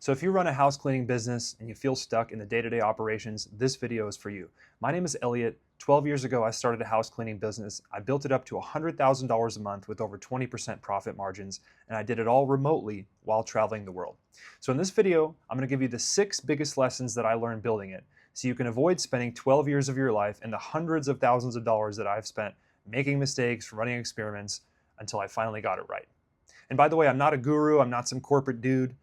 So if you run a house cleaning business and you feel stuck in the day-to-day operations, this video is for you. My name is Elliot. 12 years ago, I started a house cleaning business. I built it up to $100,000 a month with over 20% profit margins, and I did it all remotely while traveling the world. So in this video, I'm going to give you the 6 biggest lessons that I learned building it, so you can avoid spending 12 years of your life and the hundreds of thousands of dollars that I've spent making mistakes, running experiments, until I finally got it right. And by the way, I'm not a guru. I'm not some corporate dude.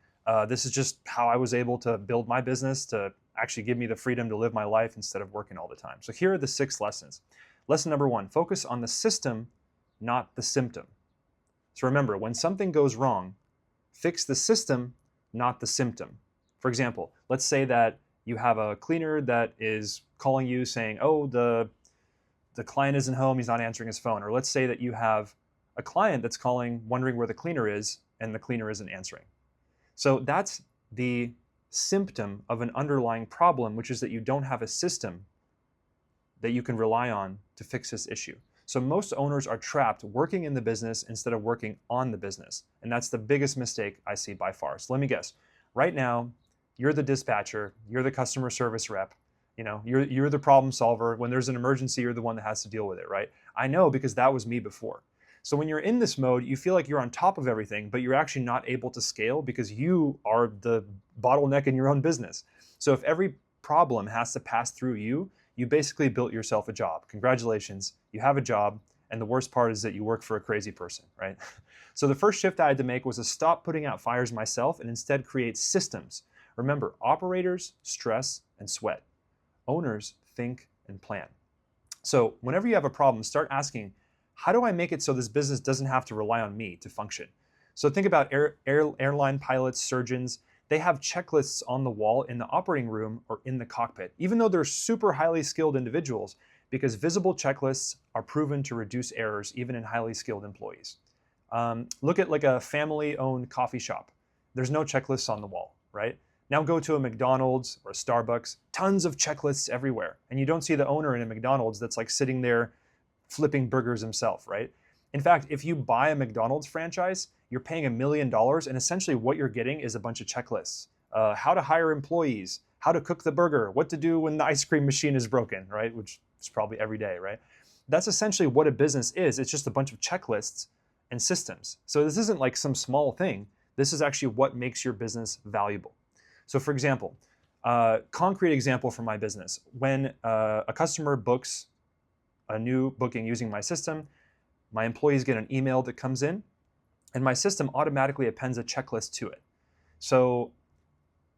This is just how I was able to build my business to actually give me the freedom to live my life instead of working all the time. So here are the 6 lessons. Lesson number 1, focus on the system, not the symptom. So remember, when something goes wrong, fix the system, not the symptom. For example, let's say that you have a cleaner that is calling you saying, oh, the client isn't home, he's not answering his phone. Or let's say that you have a client that's calling, wondering where the cleaner is, and the cleaner isn't answering. So that's the symptom of an underlying problem, which is that you don't have a system that you can rely on to fix this issue. So most owners are trapped working in the business instead of working on the business. And that's the biggest mistake I see by far. So let me guess. Right now, you're the dispatcher, you're the customer service rep, you're the problem solver. When there's an emergency, you're the one that has to deal with it, right? I know because that was me before. So when you're in this mode, you feel like you're on top of everything, but you're actually not able to scale because you are the bottleneck in your own business. So if every problem has to pass through you, you basically built yourself a job. Congratulations, you have a job. And the worst part is that you work for a crazy person, right? So the first shift I had to make was to stop putting out fires myself and instead create systems. Remember, operators stress and sweat. Owners think and plan. So whenever you have a problem, start asking, how do I make it so this business doesn't have to rely on me to function? So think about airline pilots, surgeons. They have checklists on the wall in the operating room or in the cockpit, even though they're super highly skilled individuals, because visible checklists are proven to reduce errors even in highly skilled employees. Look at like a family-owned coffee shop. There's no checklists on the wall, right? Now go to a McDonald's or a Starbucks, tons of checklists everywhere. And you don't see the owner in a McDonald's that's like sitting there flipping burgers himself, right? In fact, if you buy a McDonald's franchise, you're paying $1 million, and essentially what you're getting is a bunch of checklists. How to hire employees, how to cook the burger, what to do when the ice cream machine is broken, right? Which is probably every day, right? That's essentially what a business is. It's just a bunch of checklists and systems. So this isn't like some small thing. This is actually what makes your business valuable. So for example, concrete example for my business, when a customer books a new booking using my system, my employees get an email that comes in, and my system automatically appends a checklist to it. So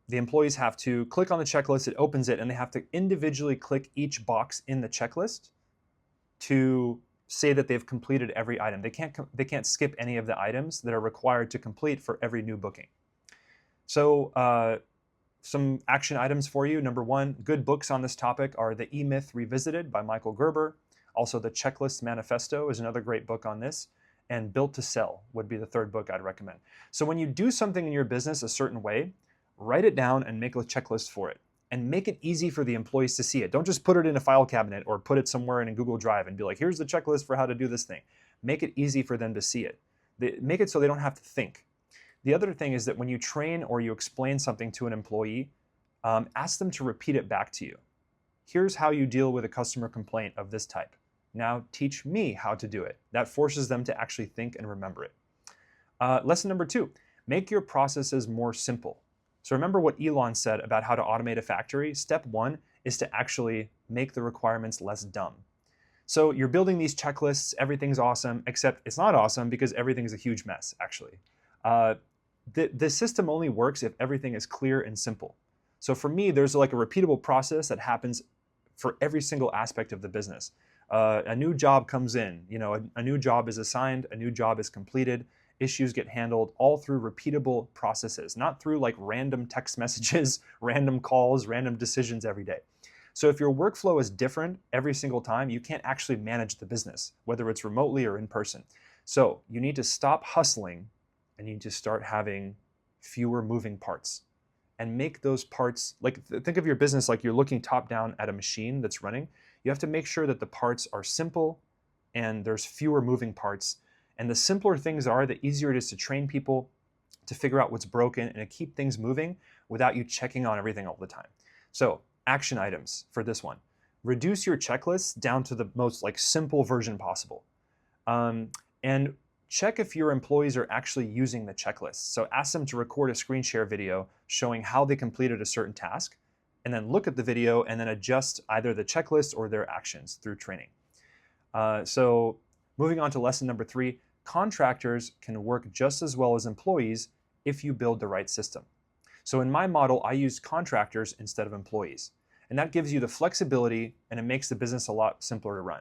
the employees have to click on the checklist, it opens it, and they have to individually click each box in the checklist to say that they've completed every item. They can't skip any of the items that are required to complete for every new booking. So some action items for you. Number 1, good books on this topic are The E-Myth Revisited by Michael Gerber. Also, The Checklist Manifesto is another great book on this. And Built to Sell would be the 3rd book I'd recommend. So when you do something in your business a certain way, write it down and make a checklist for it. And make it easy for the employees to see it. Don't just put it in a file cabinet or put it somewhere in a Google Drive and be like, here's the checklist for how to do this thing. Make it easy for them to see it. Make it so they don't have to think. The other thing is that when you train or you explain something to an employee, ask them to repeat it back to you. Here's how you deal with a customer complaint of this type. Now teach me how to do it. That forces them to actually think and remember it. Lesson number 2, make your processes more simple. So remember what Elon said about how to automate a factory? Step 1 is to actually make the requirements less dumb. So you're building these checklists, everything's awesome, except it's not awesome because everything's a huge mess, actually. The system only works if everything is clear and simple. So for me, there's like a repeatable process that happens for every single aspect of the business. A new job comes in, a new job is assigned, a new job is completed, issues get handled all through repeatable processes, not through like random text messages, random calls, random decisions every day. So if your workflow is different every single time, you can't actually manage the business, whether it's remotely or in person. So you need to stop hustling and you need to start having fewer moving parts. And make those parts, like think of your business like you're looking top down at a machine that's running. You have to make sure that the parts are simple and there's fewer moving parts. And the simpler things are, the easier it is to train people, to figure out what's broken and to keep things moving without you checking on everything all the time. So action items for this one. Reduce your checklists down to the most simple version possible. And check if your employees are actually using the checklist. So ask them to record a screen share video showing how they completed a certain task, and then look at the video and then adjust either the checklist or their actions through training. So moving on to lesson number 3, contractors can work just as well as employees if you build the right system. So in my model, I use contractors instead of employees. And that gives you the flexibility and it makes the business a lot simpler to run.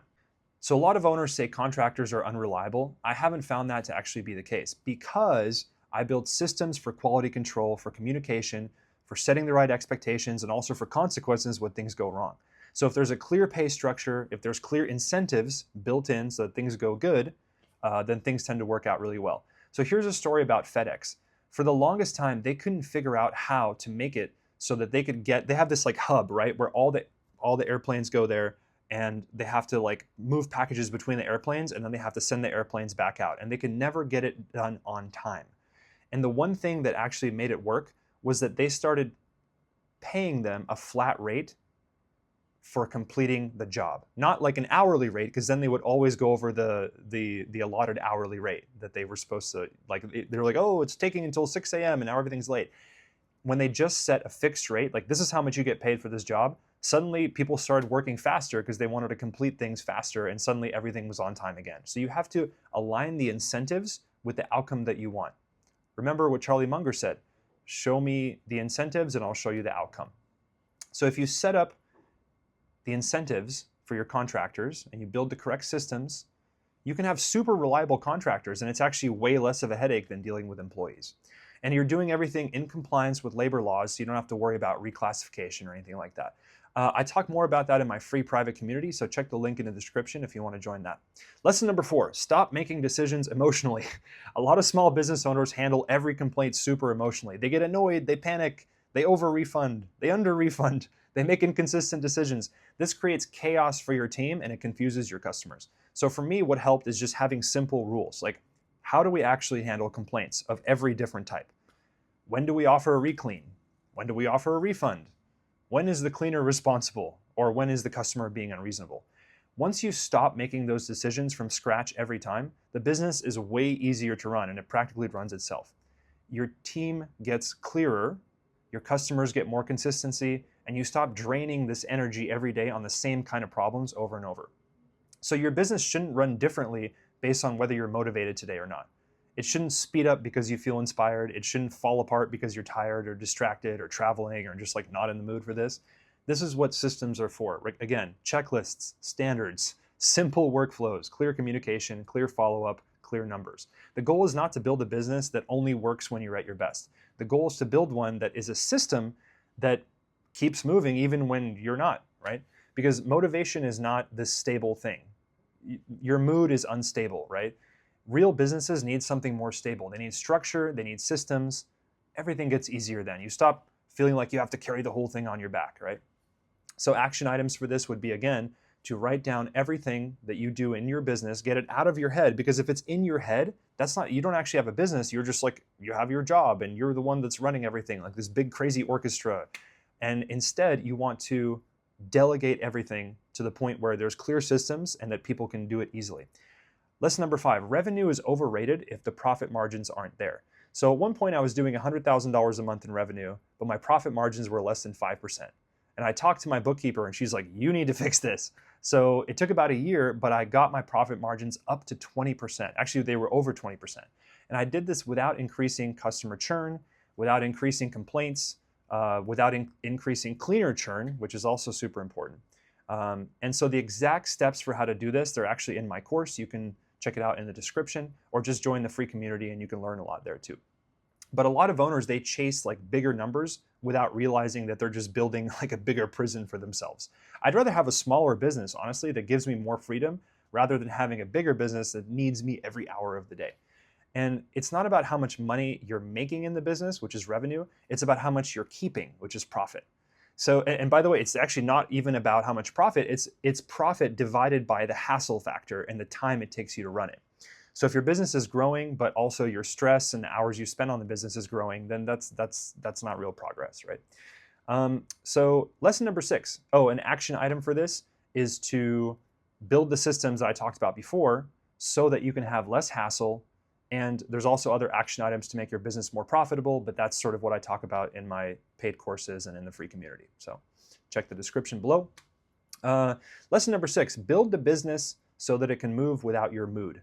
So a lot of owners say contractors are unreliable. I haven't found that to actually be the case because I build systems for quality control, for communication, for setting the right expectations, and also for consequences when things go wrong. So if there's a clear pay structure, if there's clear incentives built in so that things go good, then things tend to work out really well. So here's a story about FedEx. For the longest time, they couldn't figure out how to make it so that they have this hub, right, where all the airplanes go there, and they have to move packages between the airplanes, and then they have to send the airplanes back out, and they can never get it done on time. And the one thing that actually made it work was that they started paying them a flat rate for completing the job. Not like an hourly rate, because then they would always go over the allotted hourly rate that they were supposed to, they're like, oh, it's taking until 6 a.m. and now everything's late. When they just set a fixed rate, this is how much you get paid for this job, suddenly people started working faster because they wanted to complete things faster, and suddenly everything was on time again. So you have to align the incentives with the outcome that you want. Remember what Charlie Munger said, show me the incentives and I'll show you the outcome. So if you set up the incentives for your contractors and you build the correct systems, you can have super reliable contractors, and it's actually way less of a headache than dealing with employees. And you're doing everything in compliance with labor laws, so you don't have to worry about reclassification or anything like that. I talk more about that in my free private community, so check the link in the description if you want to join that. Lesson number 4, stop making decisions emotionally. A lot of small business owners handle every complaint super emotionally. They get annoyed, they panic, they over-refund, they under-refund, they make inconsistent decisions. This creates chaos for your team and it confuses your customers. So for me, what helped is just having simple rules, like how do we actually handle complaints of every different type? When do we offer a reclean? When do we offer a refund? When is the cleaner responsible? Or when is the customer being unreasonable? Once you stop making those decisions from scratch every time, the business is way easier to run and it practically runs itself. Your team gets clearer, your customers get more consistency, and you stop draining this energy every day on the same kind of problems over and over. So your business shouldn't run differently based on whether you're motivated today or not. It shouldn't speed up because you feel inspired. It shouldn't fall apart because you're tired or distracted or traveling or just not in the mood for this. This is what systems are for. Again, checklists, standards, simple workflows, clear communication, clear follow-up, clear numbers. The goal is not to build a business that only works when you're at your best. The goal is to build one that is a system that keeps moving even when you're not, right? Because motivation is not this stable thing. Your mood is unstable, right? Real businesses need something more stable. They need structure, they need systems. Everything gets easier then. You stop feeling like you have to carry the whole thing on your back, right? So action items for this would be, again, to write down everything that you do in your business, get it out of your head, because if it's in your head, you don't actually have a business. You're just you have your job and you're the one that's running everything, like this big crazy orchestra. And instead, you want to delegate everything to the point where there's clear systems and that people can do it easily. Lesson number 5, revenue is overrated if the profit margins aren't there. So at one point I was doing $100,000 a month in revenue, but my profit margins were less than 5%. And I talked to my bookkeeper and she's like, you need to fix this. So it took about a year, but I got my profit margins up to 20%. Actually, they were over 20%. And I did this without increasing customer churn, without increasing complaints, without increasing cleaner churn, which is also super important. And so the exact steps for how to do this, they're actually in my course. You can check it out in the description, or just join the free community and you can learn a lot there too. But a lot of owners, they chase bigger numbers without realizing that they're just building a bigger prison for themselves. I'd rather have a smaller business, honestly, that gives me more freedom rather than having a bigger business that needs me every hour of the day. And it's not about how much money you're making in the business, which is revenue. It's about how much you're keeping, which is profit. So, and by the way, it's actually not even about how much profit. It's profit divided by the hassle factor and the time it takes you to run it. So if your business is growing, but also your stress and the hours you spend on the business is growing, then that's not real progress, right? So lesson number 6. Oh, an action item for this is to build the systems that I talked about before so that you can have less hassle. And there's also other action items to make your business more profitable, but that's sort of what I talk about in my paid courses and in the free community. So check the description below. Lesson number 6, build the business so that it can move without your mood.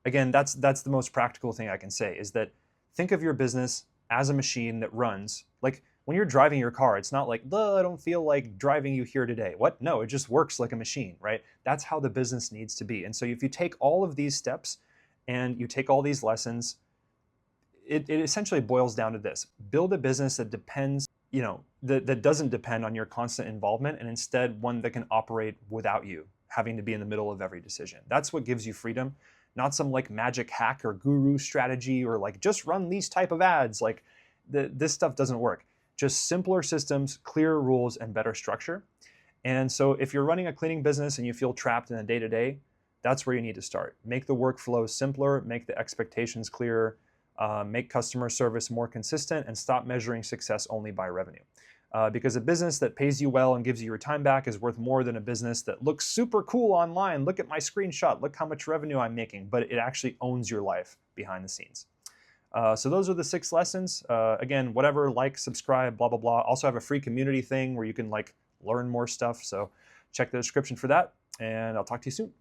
Again, that's the most practical thing I can say, is that think of your business as a machine that runs. Like when you're driving your car, it's not like, I don't feel like driving you here today. What? No, it just works like a machine, right? That's how the business needs to be. And so if you take all of these steps and you take all these lessons, it essentially boils down to this. Build a business that depends, that doesn't depend on your constant involvement, and instead one that can operate without you having to be in the middle of every decision. That's what gives you freedom, not some like magic hack or guru strategy or like just run these type of ads. Like this stuff doesn't work. Just simpler systems, clearer rules, and better structure. And so if you're running a cleaning business and you feel trapped in the day-to-day, that's where you need to start. Make the workflow simpler, make the expectations clearer, make customer service more consistent, and stop measuring success only by revenue. Because a business that pays you well and gives you your time back is worth more than a business that looks super cool online. Look at my screenshot, look how much revenue I'm making, but it actually owns your life behind the scenes. So those are the 6 lessons. Again, whatever, like, subscribe, blah, blah, blah. Also have a free community thing where you can like learn more stuff. So check the description for that, and I'll talk to you soon.